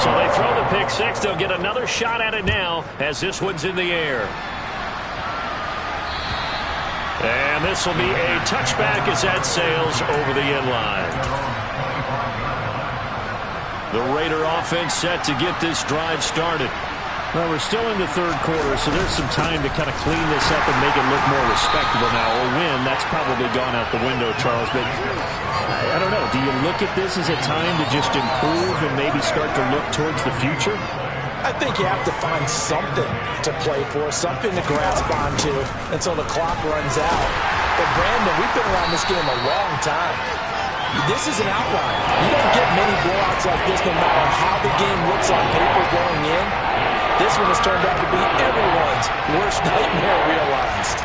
So they throw the pick six. They'll get another shot at it now as this one's in the air. And this will be a touchback as that sails over the end line. The Raider offense set to get this drive started. Well, we're still in the third quarter, so there's some time to kind of clean this up and make it look more respectable now. Or win, that's probably gone out the window, Charles. But I don't know. Do you look at this as a time to just improve and maybe start to look towards the future? I think you have to find something to play for, something to grasp onto until the clock runs out. But, Brandon, we've been around this game a long time. This is an outlier. You don't get many blowouts like this no matter how the game looks on paper going in. This one has turned out to be everyone's worst nightmare realized.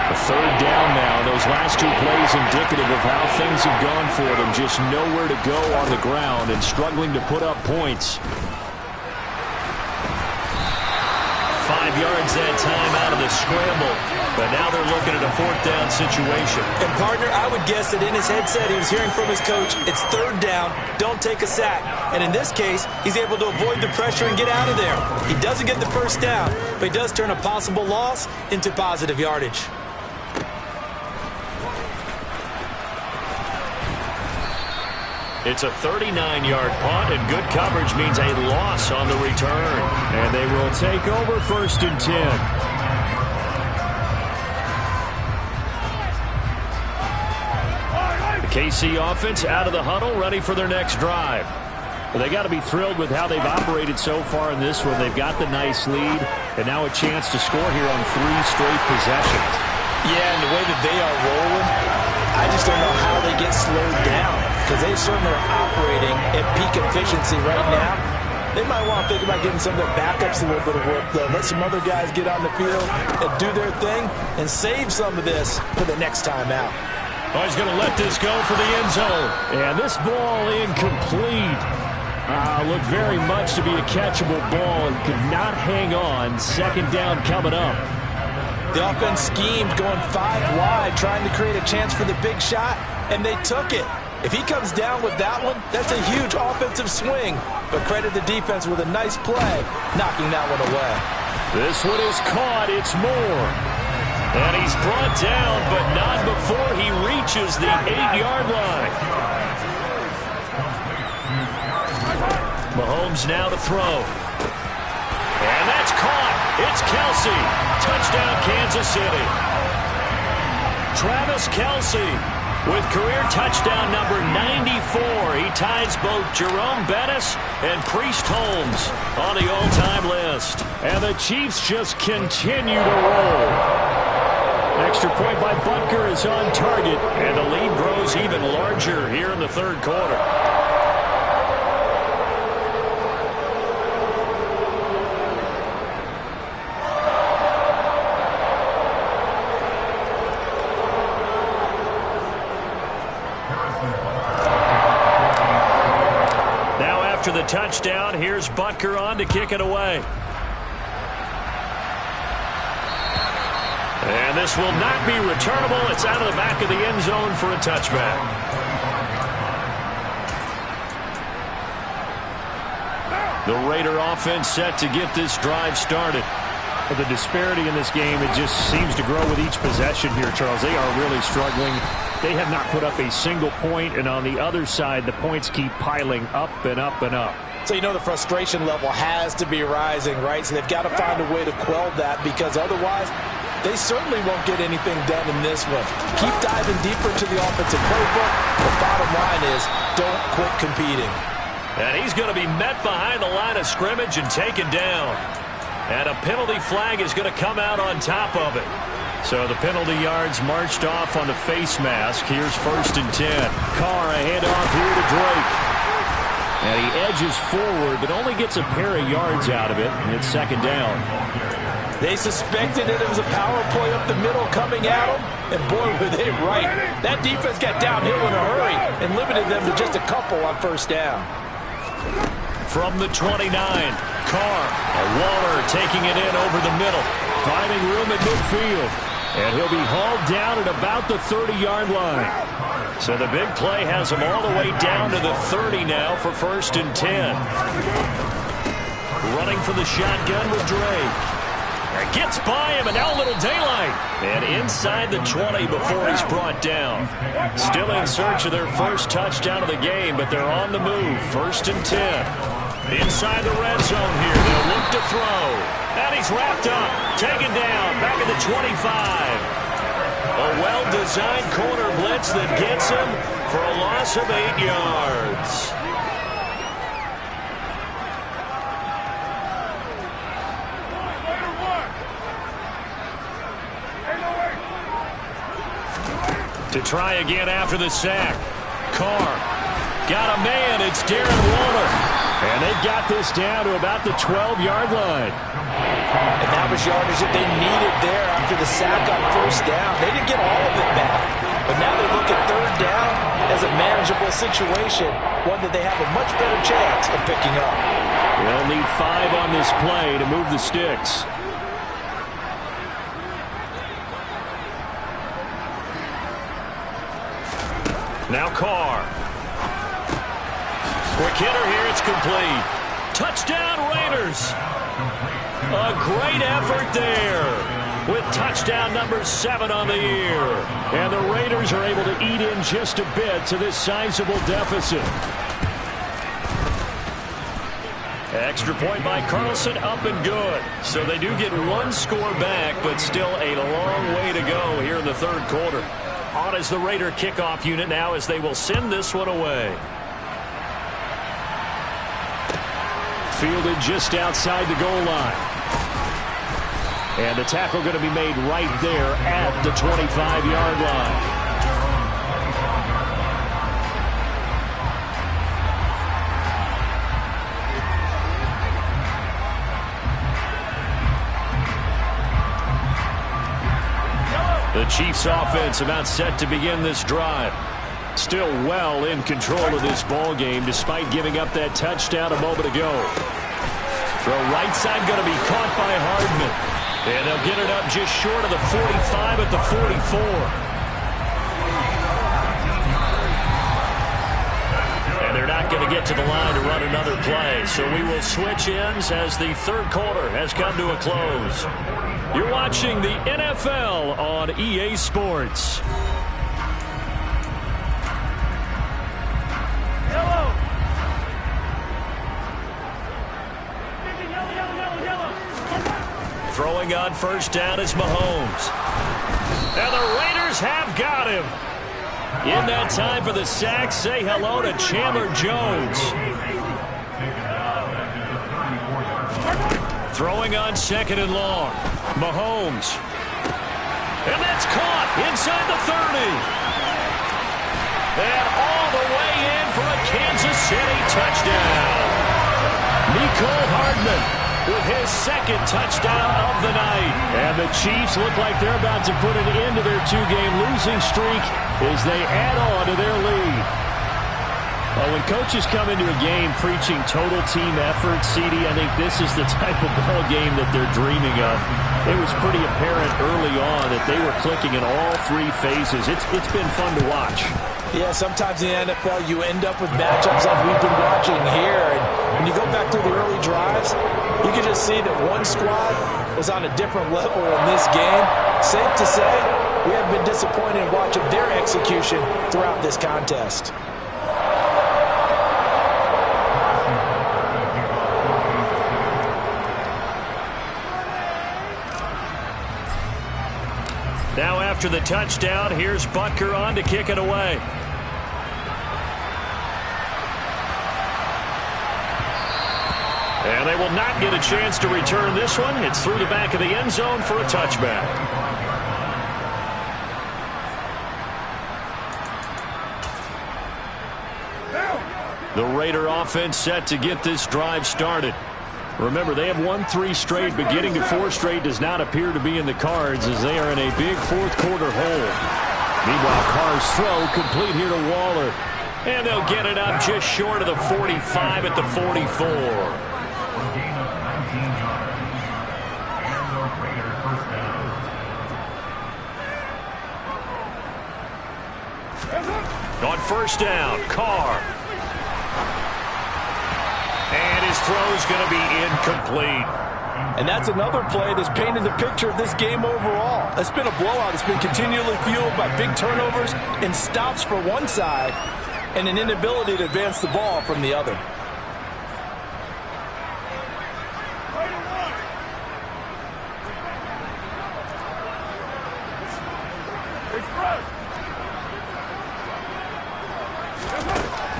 A third down now. Those last two plays indicative of how things have gone for them. Just nowhere to go on the ground and struggling to put up points. 5 yards that time out of the scramble. But now they're looking at a fourth down situation. And, partner, I would guess that in his headset he was hearing from his coach, it's third down, don't take a sack. And in this case, he's able to avoid the pressure and get out of there. He doesn't get the first down, but he does turn a possible loss into positive yardage. It's a 39-yard punt, and good coverage means a loss on the return. And they will take over first and 10. KC offense out of the huddle, ready for their next drive. Well, they got to be thrilled with how they've operated so far in this one. They've got the nice lead, and now a chance to score here on 3 straight possessions. Yeah, and the way that they are rolling, I just don't know how they get slowed down, because they certainly are operating at peak efficiency right now. They might want to think about giving some of their backups a little bit of work, though. Let some other guys get on the field and do their thing and save some of this for the next time out. Oh, he's going to let this go for the end zone. And this ball incomplete. Looked very much to be a catchable ball and could not hang on. Second down coming up. The offense schemed going 5 wide, trying to create a chance for the big shot, and they took it. If he comes down with that one, that's a huge offensive swing. But credit the defense with a nice play, knocking that one away. This one is caught. It's Moore. And he's brought down, but not before he reaches the 8-yard line. Mahomes now to throw. And that's caught. It's Kelce. Touchdown, Kansas City. Travis Kelce with career touchdown number 94. He ties both Jerome Bettis and Priest Holmes on the all-time list. And the Chiefs just continue to roll. Extra point by Butker is on target, and the lead grows even larger here in the third quarter. Now after the touchdown, here's Butker on to kick it away. And this will not be returnable. It's out of the back of the end zone for a touchback. The Raider offense set to get this drive started. But the disparity in this game, it just seems to grow with each possession here, Charles. They are really struggling. They have not put up a single point, and on the other side, the points keep piling up and up and up. So you know the frustration level has to be rising, right? So they've got to find a way to quell that, because otherwise they certainly won't get anything done in this one. Keep diving deeper into the offensive playbook. The bottom line is don't quit competing. And he's going to be met behind the line of scrimmage and taken down. And a penalty flag is going to come out on top of it. So the penalty yards marched off on the face mask. Here's first and 10. Carr, a handoff here to Drake. And he edges forward, but only gets a pair of yards out of it. And it's second down. They suspected that it was a power play up the middle coming at them, and boy, were they right. That defense got downhill in a hurry and limited them to just a couple on first down. From the 29, Carr, Waller taking it in over the middle, finding room at midfield. And he'll be hauled down at about the 30-yard line. So the big play has him all the way down to the 30 now for 1st and 10. Running for the shotgun with Drake. It gets by him, and now a little daylight. And inside the 20 before he's brought down. Still in search of their first touchdown of the game, but they're on the move. 1st and 10. Inside the red zone here. They'll look to throw. And he's wrapped up. Taken down. Back at the 25. A well-designed corner blitz that gets him for a loss of 8 yards. To try again after the sack. Carr got a man. It's Darren Waller. And they've got this down to about the 12-yard line. And that was yardage that they needed there after the sack on 1st down. They didn't get all of it back. But now they look at 3rd down as a manageable situation, one that they have a much better chance of picking up. They'll need 5 on this play to move the sticks. Now Carr. Quick hitter here. It's complete. Touchdown Raiders. A great effort there with touchdown number 7 on the year. And the Raiders are able to eat in just a bit to this sizable deficit. Extra point by Carlson, up and good. So they do get 1 score back, but still a long way to go here in the 3rd quarter. On is the Raider kickoff unit now as they will send this one away. Fielded just outside the goal line. And the tackle going to be made right there at the 25-yard line. The Chiefs offense about set to begin this drive. Still well in control of this ball game despite giving up that touchdown a moment ago. Throw right side going to be caught by Hardman. And they'll get it up just short of the 45 at the 44. And they're not going to get to the line to run another play. So we will switch ends as the 3rd quarter has come to a close. You're watching the NFL on EA Sports. Throwing on 1st down is Mahomes. And the Raiders have got him. In that time for the sack, say hello to Chandler Jones. Throwing on 2nd and long. Mahomes. And that's caught inside the 30. And all the way in for a Kansas City touchdown. Mecole Hardman with his 2nd touchdown of the night. And the Chiefs look like they're about to put an end to their 2-game losing streak as they add on to their lead. Well, when coaches come into a game preaching total team effort, CD, I think this is the type of ball game that they're dreaming of. It was pretty apparent early on that they were clicking in all 3 phases. It's been fun to watch. Yeah, sometimes in the NFL you end up with matchups like we've been watching here. And when you go back through the early drives, you can just see that one squad was on a different level in this game. Safe to say, we have been disappointed in watching their execution throughout this contest. Now after the touchdown, here's Butker on to kick it away. And they will not get a chance to return this one. It's through the back of the end zone for a touchback. The Raider offense set to get this drive started. Remember, they have won 3 straight, but getting to 4 straight does not appear to be in the cards as they are in a big 4th quarter hole. Meanwhile, Carr's throw complete here to Waller. And they'll get it up just short of the 45 at the 44. On first down, Carr. And his throw's going to be incomplete. And that's another play that's painted the picture of this game overall. It's been a blowout. It's been continually fueled by big turnovers and stops for one side and an inability to advance the ball from the other.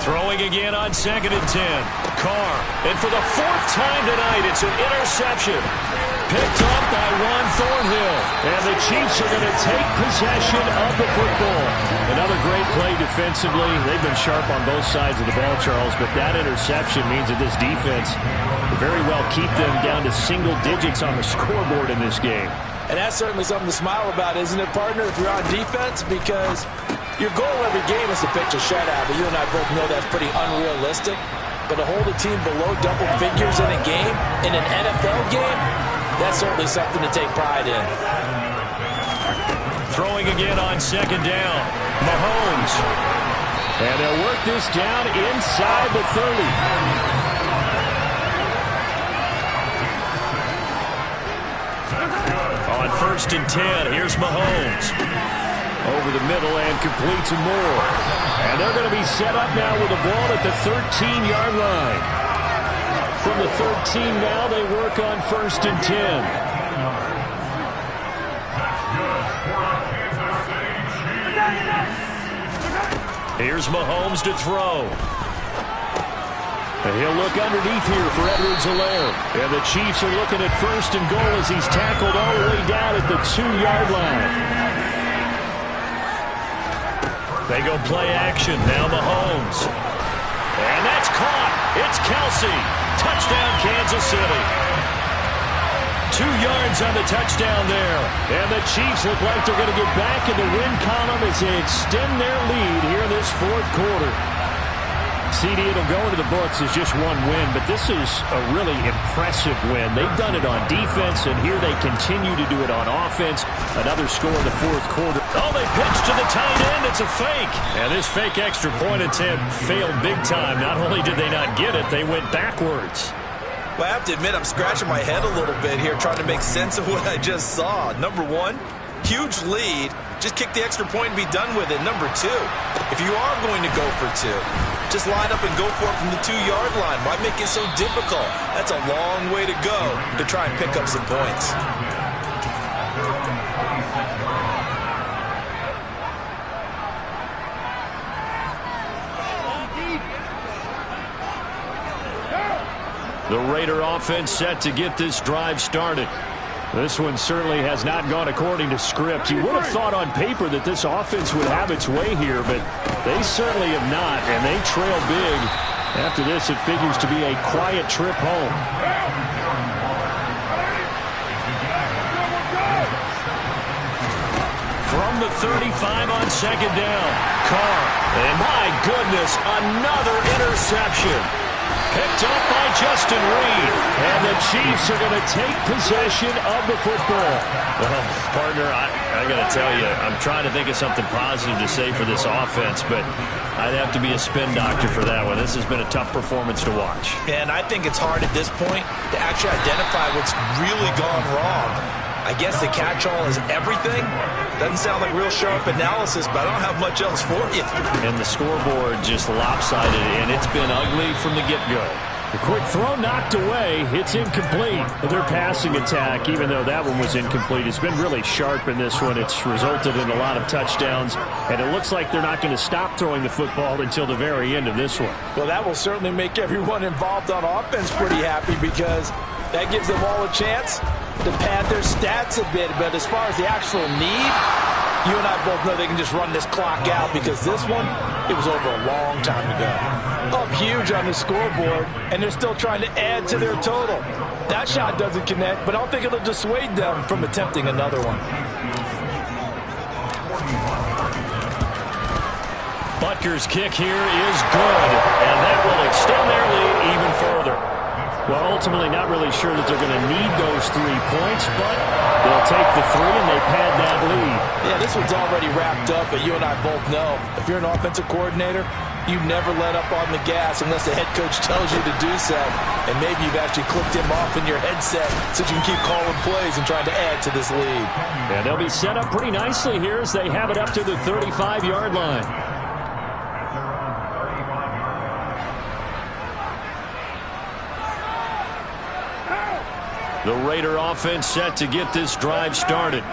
Throwing again on 2nd and 10. Carr. And for the 4th time tonight, it's an interception. Picked up by Juan Thornhill. And the Chiefs are going to take possession of the football. Another great play defensively. They've been sharp on both sides of the ball, Charles, but that interception means that this defense will very well keep them down to single digits on the scoreboard in this game. And that's certainly something to smile about, isn't it, partner, if you're on defense? Because your goal every game is to pitch a shutout, but you and I both know that's pretty unrealistic. But to hold a team below double figures in a game, in an NFL game, that's certainly something to take pride in. Throwing again on 2nd down. Mahomes. And they'll work this down inside the 30. On 1st and 10, here's Mahomes. Over the middle and complete to Moore. And they're going to be set up now with the ball at the 13-yard line. From the 13 now, they work on 1st and 10. Here's Mahomes to throw. And he'll look underneath here for Edwards-Helaire. And the Chiefs are looking at 1st and goal as he's tackled all the way down at the 2-yard line. They go play action. Now Mahomes. And that's caught. It's Kelsey. Touchdown, Kansas City. 2 yards on the touchdown there. And the Chiefs look like they're going to get back in the win column as they extend their lead here in this 4th quarter. CD, it'll go into the books as just one win, but this is a really impressive win. They've done it on defense, and here they continue to do it on offense. Another score in the 4th quarter. Oh, they pitched to the tight end. It's a fake. And this fake extra point attempt failed big time. Not only did they not get it, they went backwards. Well, I have to admit, I'm scratching my head a little bit here trying to make sense of what I just saw. Number one, huge lead. Just kick the extra point and be done with it. Number two, if you are going to go for two, just line up and go for it from the 2-yard line. Why make it so difficult? That's a long way to go to try and pick up some points. The Raider offense set to get this drive started. This one certainly has not gone according to script. You would have thought on paper that this offense would have its way here, but they certainly have not, and they trail big. After this, it figures to be a quiet trip home. From the 35 on 2nd down, Carr. And my goodness, another interception. Picked up by Justin Reed. And the Chiefs are going to take possession of the football. Well, partner, I got to tell you, I'm trying to think of something positive to say for this offense, but I'd have to be a spin doctor for that one. This has been a tough performance to watch. And I think it's hard at this point to actually identify what's really gone wrong. I guess the catch-all is everything. Doesn't sound like real sharp analysis, but I don't have much else for you. And the scoreboard just lopsided, and it's been ugly from the get-go. The quick throw knocked away. It's incomplete. Their passing attack, even though that one was incomplete, has been really sharp in this one. It's resulted in a lot of touchdowns, and it looks like they're not going to stop throwing the football until the very end of this one. Well, that will certainly make everyone involved on offense pretty happy because that gives them all a chance to pad their stats a bit. But as far as the actual need, you and I both know they can just run this clock out because this one, it was over a long time ago. Up huge on the scoreboard, and they're still trying to add to their total. That shot doesn't connect, but I don't think it'll dissuade them from attempting another one. Butker's kick here is good, and that will extend their lead even further. Well, ultimately not really sure that they're going to need those 3 points, but they'll take the 3 and they pad that lead. Yeah, this one's already wrapped up, but you and I both know if you're an offensive coordinator, you never let up on the gas unless the head coach tells you to do so. And maybe you've actually clicked him off in your headset so you can keep calling plays and trying to add to this lead. And they'll be set up pretty nicely here as they have it up to the 35-yard line. The Raider offense set to get this drive started.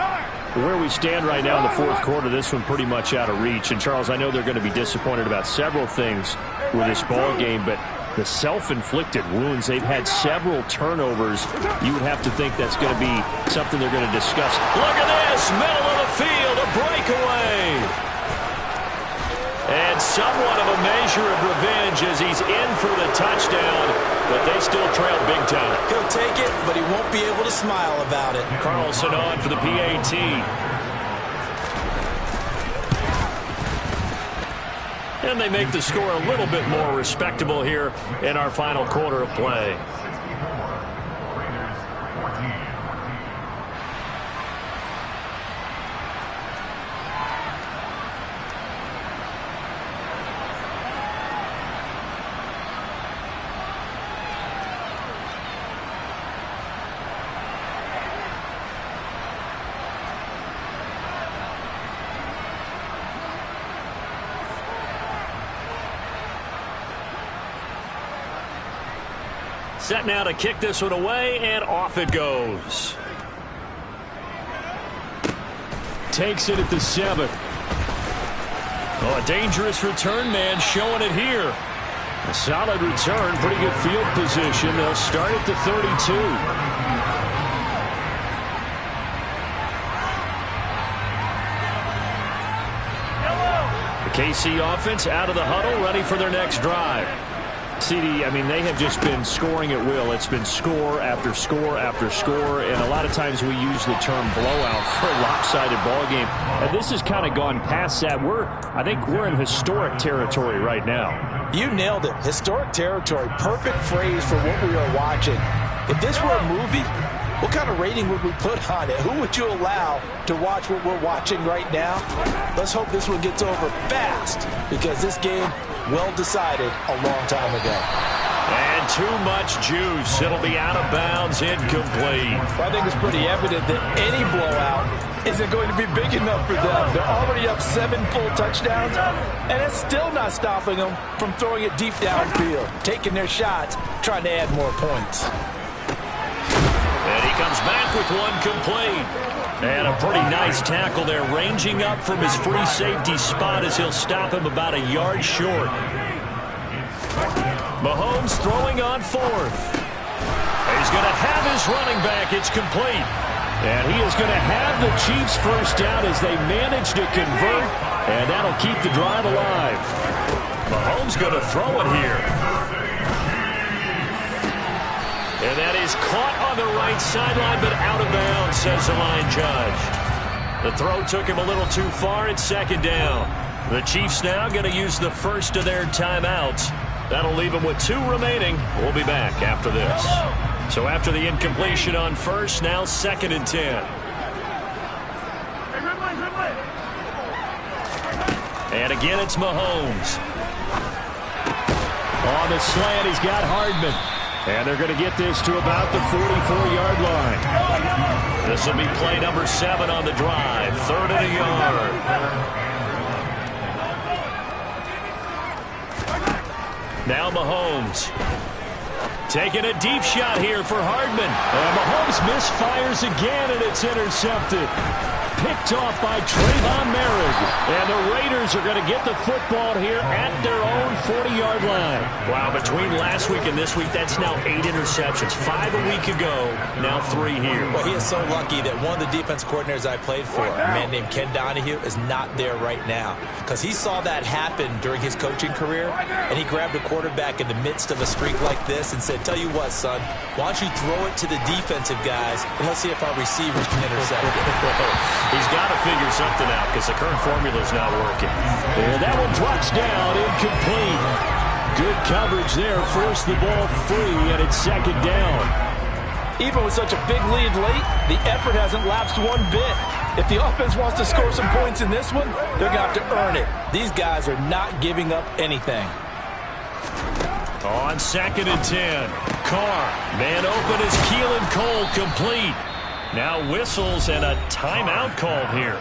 Where we stand right now in the fourth quarter, this one pretty much out of reach. And, Charles, I know they're going to be disappointed about several things with this ball game, but the self-inflicted wounds, they've had several turnovers. You would have to think that's going to be something they're going to discuss. Look at this, middle of the field, a breakaway. And somewhat of a measure of revenge as he's in for the touchdown, but they still trail big time. He'll take it, but he won't be able to smile about it. Carlson on for the PAT. And they make the score a little bit more respectable here in our final quarter of play. Set now to kick this one away, and off it goes. Takes it at the 7. Oh, a dangerous return man showing it here. A solid return, pretty good field position. They'll start at the 32. The KC offense out of the huddle, ready for their next drive. CD, I mean, they have just been scoring at will. It's been score after score after score, and a lot of times we use the term blowout for a lopsided ball game. And this has kind of gone past that. I think we're in historic territory right now. You nailed it. Historic territory. Perfect phrase for what we are watching. If this were a movie, what kind of rating would we put on it? Who would you allow to watch what we're watching right now? Let's hope this one gets over fast, because this game, well decided a long time ago. And too much juice. It'll be out of bounds, incomplete. Well, I think it's pretty evident that any blowout isn't going to be big enough for them. They're already up 7 full touchdowns, and it's still not stopping them from throwing it deep downfield, taking their shots, trying to add more points. And he comes back with one complete. And a pretty nice tackle there, ranging up from his free safety spot as he'll stop him about a yard short. Mahomes throwing on 4th. He's going to have his running back. It's complete. And he is going to have the Chiefs first down as they manage to convert, and that'll keep the drive alive. Mahomes going to throw it here. And that is caught on the right sideline, but out of bounds, says the line judge. The throw took him a little too far. It's 2nd down. The Chiefs now going to use the first of their timeouts. That'll leave them with 2 remaining. We'll be back after this. So after the incompletion on 1st, now 2nd and 10. And again, it's Mahomes. On the slant, he's got Hardman. And they're going to get this to about the 44-yard line. This will be play number 7 on the drive. 3rd and a yard. Now Mahomes. Taking a deep shot here for Hardman. And Mahomes misfires again, and it's intercepted. Picked off by Trayvon Merrick. And the Raiders are going to get the football here at their own 40-yard line. Wow, between last week and this week, that's now 8 interceptions. 5 a week ago, now 3 here. Well, he is so lucky that one of the defense coordinators I played for, a man named Ken Donahue, is not there right now. Because he saw that happen during his coaching career, and he grabbed a quarterback in the midst of a streak like this and said, tell you what, son, why don't you throw it to the defensive guys, and let's see if our receivers can intercept it. He's got to figure something out because the current formula is not working. And that one drops down, incomplete. Good coverage there. Forced the ball free, and it's second down. Even with such a big lead late, the effort hasn't lapsed one bit. If the offense wants to score some points in this one, they're going to have to earn it. These guys are not giving up anything. On 2nd and 10, Carr, man open is Keelan Cole, complete. Now whistles and a timeout called here.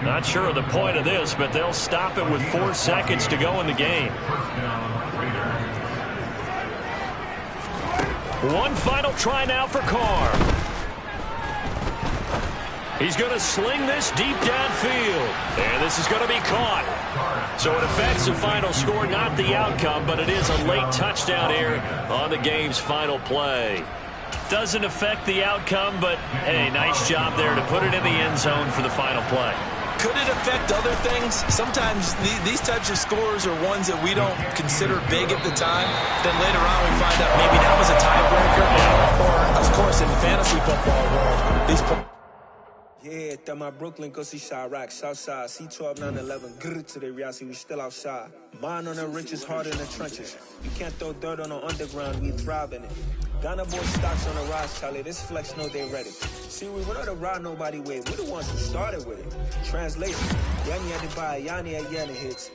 Not sure of the point of this, but they'll stop it with 4 seconds to go in the game. One final try now for Carr. He's going to sling this deep downfield. And this is going to be caught. So it affects the final score, not the outcome, but it is a late touchdown here on the game's final play. Doesn't affect the outcome, but, hey, nice job there to put it in the end zone for the final play. Could it affect other things? Sometimes these types of scores are ones that we don't consider big at the time. Then later on we find out maybe that was a tiebreaker. Or, of course, in the fantasy football world, these yeah, that my Brooklyn go see Chirac, Southside, C12, 911, grrr to the reality, we still outside. Mine on the riches, hard in the trenches. You can't throw dirt on the underground, we thrive in it. Ghana boy stocks on the rise, Charlie, this flex know they ready. See, we were not to ride nobody with, we're the ones who started with it. Translation, Yanni had to buy, Yanni at Yanni hits.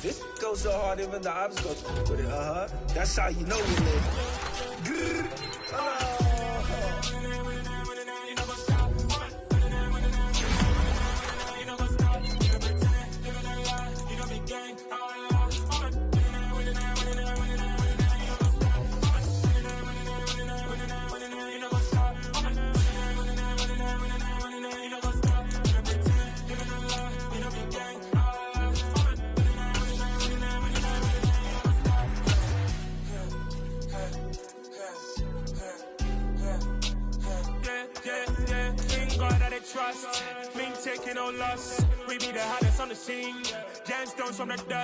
This goes so hard, even the ops go with it, That's how you know we live. Grrr, Trust, me taking no loss. We be the hottest on the scene. Gemstones from the dust.